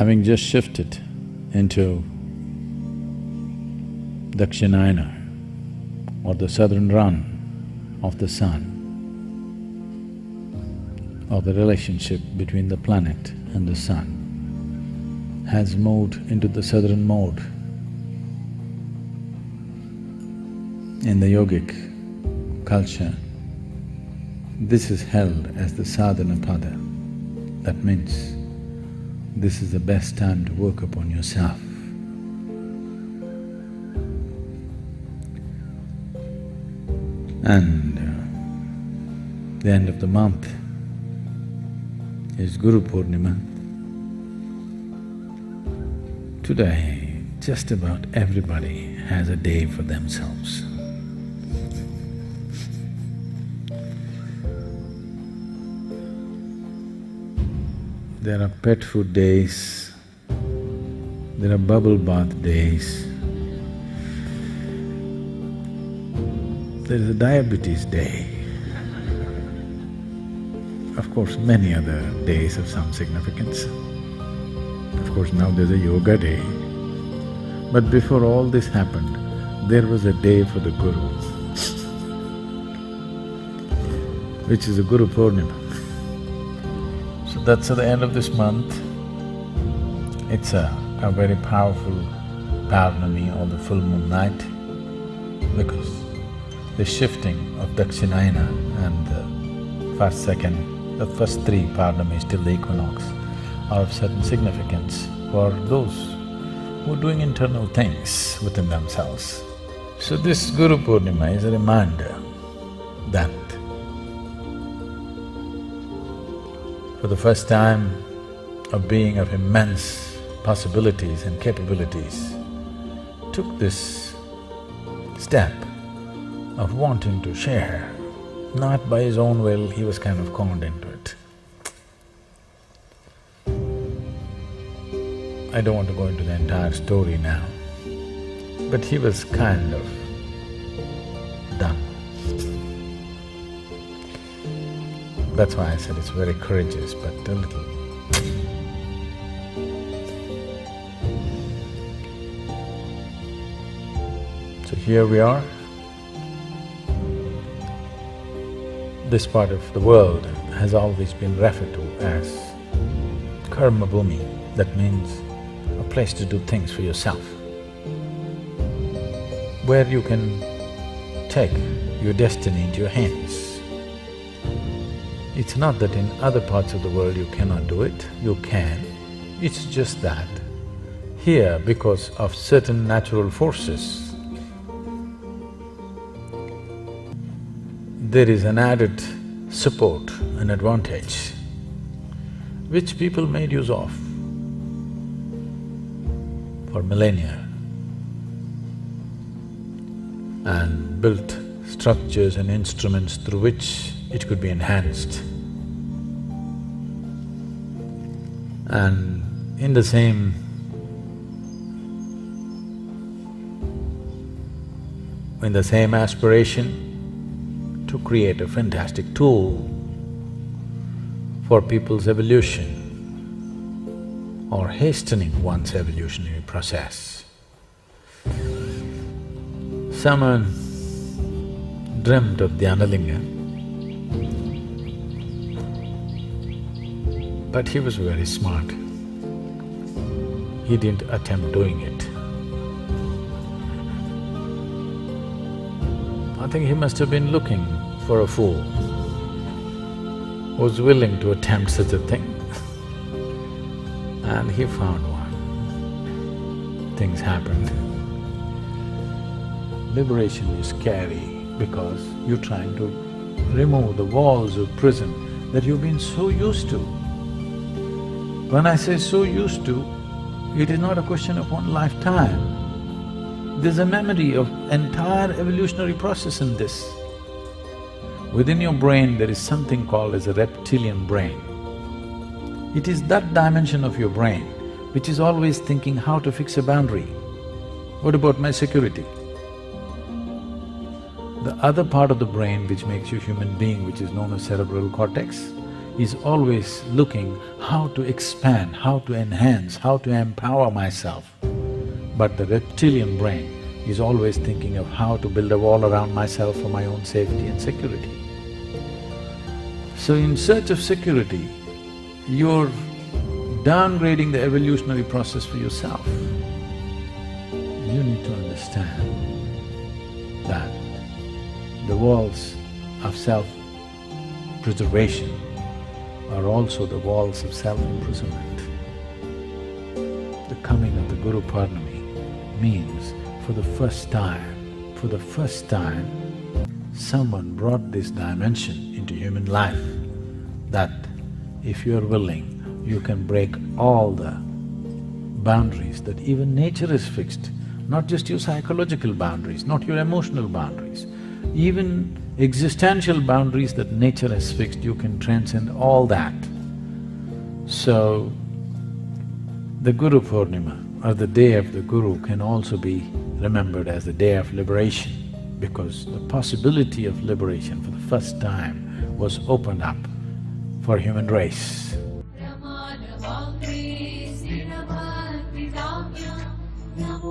Having just shifted into Dakshinayana, or the southern run of the sun, or the relationship between the planet and the sun, has moved into the southern mode. In the yogic culture, this is held as the sadhana pada. That means this is the best time to work upon yourself. And the end of the month is Guru Purnima. Today, just about everybody has a day for themselves. There are pet food days, there are bubble bath days, there is a diabetes day. Of course, many other days of some significance. Of course, now there's a yoga day. But before all this happened, there was a day for the Guru, which is a Guru Purnima. So that's at the end of this month. It's a very powerful Purnima or the full moon night, because the shifting of Dakshinayana and the first three Purnimas till the equinox are of certain significance for those who are doing internal things within themselves. So this Guru Purnima is a reminder that for the first time, a being of immense possibilities and capabilities took this step of wanting to share. Not by his own will, he was kind of conned into it. I don't want to go into the entire story now, but he was kind of done. That's why I said it's very courageous, but a little. So here we are. This part of the world has always been referred to as karma bhumi. That means a place to do things for yourself, where you can take your destiny into your hands. It's not that in other parts of the world you cannot do it, you can. It's just that here, because of certain natural forces, there is an added support and advantage which people made use of for millennia and built structures and instruments through which it could be enhanced. And in the same aspiration to create a fantastic tool for people's evolution or hastening one's evolutionary process. Someone dreamt of the Analinga, but he was very smart. He didn't attempt doing it. I think he must have been looking for a fool who's willing to attempt such a thing. And he found one. Things happened. Liberation is scary because you're trying to remove the walls of prison that you've been so used to. When I say so used to, it is not a question of one lifetime. There's a memory of entire evolutionary process in this. Within your brain, there is something called as a reptilian brain. It is that dimension of your brain which is always thinking how to fix a boundary. What about my security? The other part of the brain which makes you human being, which is known as cerebral cortex, is always looking how to expand, how to enhance, how to empower myself. But the reptilian brain is always thinking of how to build a wall around myself for my own safety and security. So in search of security, you're downgrading the evolutionary process for yourself. You need to understand that the walls of self-preservation are also the walls of self-imprisonment. The coming of the Guru Purnima means for the first time, someone brought this dimension into human life that if you're willing, you can break all the boundaries that even nature has fixed, not just your psychological boundaries, not your emotional boundaries, even existential boundaries that nature has fixed, you can transcend all that. So, the Guru Purnima or the day of the Guru can also be remembered as the day of liberation, because the possibility of liberation for the first time was opened up for human race. Namo